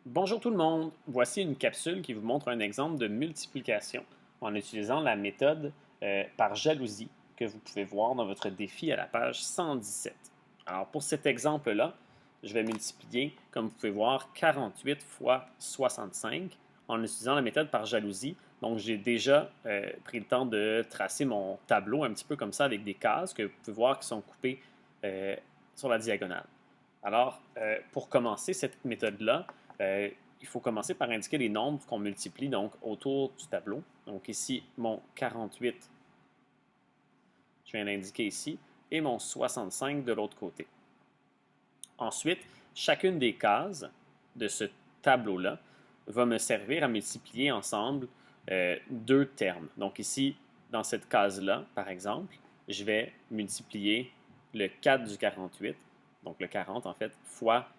Bonjour tout le monde, voici une capsule qui vous montre un exemple de multiplication en utilisant la méthode par jalousie que vous pouvez voir dans votre défi à la page 117. Alors pour cet exemple-là, je vais multiplier, comme vous pouvez voir, 48 fois 65 en utilisant la méthode par jalousie. Donc j'ai déjà pris le temps de tracer mon tableau un petit peu comme ça avec des cases que vous pouvez voir qui sont coupées sur la diagonale. Alors, pour commencer cette méthode-là, euh, il faut commencer par indiquer les nombres qu'on multiplie donc autour du tableau. Donc ici, mon 48, je viens l'indiquer ici, et mon 65 de l'autre côté. Ensuite, chacune des cases de ce tableau-là va me servir à multiplier ensemble deux termes. Donc ici, dans cette case-là, par exemple, je vais multiplier le 4 du 48, donc le 40 en fait, fois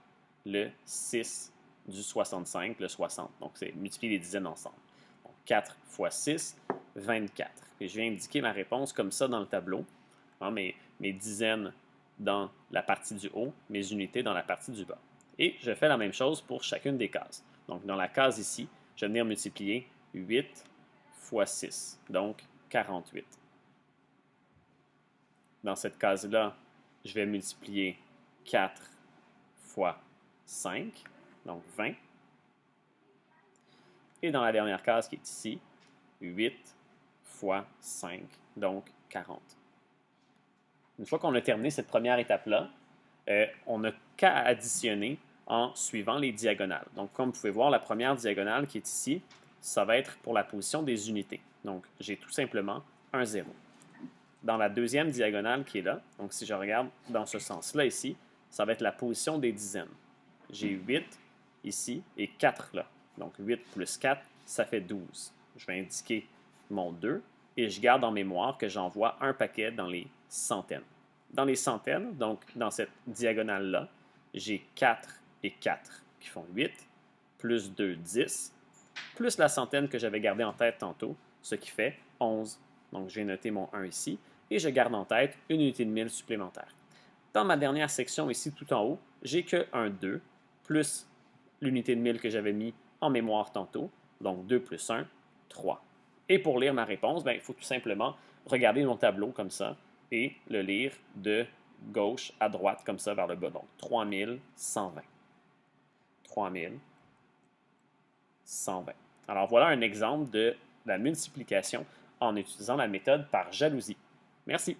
le 6 du 65, le 60. Donc c'est multiplier les dizaines ensemble. Donc 4 fois 6, 24. Et je viens indiquer ma réponse comme ça dans le tableau. Hein, mes dizaines dans la partie du haut, mes unités dans la partie du bas. Et je fais la même chose pour chacune des cases. Donc, dans la case ici, je vais venir multiplier 8 fois 6, donc 48. Dans cette case-là, je vais multiplier 4 fois 5, donc 20. Et dans la dernière case qui est ici, 8 fois 5, donc 40. Une fois qu'on a terminé cette première étape-là, on n'a qu'à additionner en suivant les diagonales. Donc, comme vous pouvez voir, la première diagonale qui est ici, ça va être pour la position des unités. Donc, j'ai tout simplement un 0. Dans la deuxième diagonale qui est là, donc si je regarde dans ce sens-là ici, ça va être la position des dizaines. J'ai 8 ici et 4 là. Donc 8 plus 4, ça fait 12. Je vais indiquer mon 2 et je garde en mémoire que j'envoie un paquet dans les centaines. Dans les centaines, donc dans cette diagonale-là, j'ai 4 et 4 qui font 8, plus 2, 10, plus la centaine que j'avais gardée en tête tantôt, ce qui fait 11. Donc je vais noter mon 1 ici et je garde en tête une unité de 1000 supplémentaire. Dans ma dernière section ici tout en haut, j'ai que un 2 plus l'unité de 1000 que j'avais mis en mémoire tantôt. Donc 2 plus 1, 3. Et pour lire ma réponse, il faut tout simplement regarder mon tableau comme ça et le lire de gauche à droite comme ça vers le bas. Donc 3120. 3120. Alors voilà un exemple de la multiplication en utilisant la méthode par jalousie. Merci.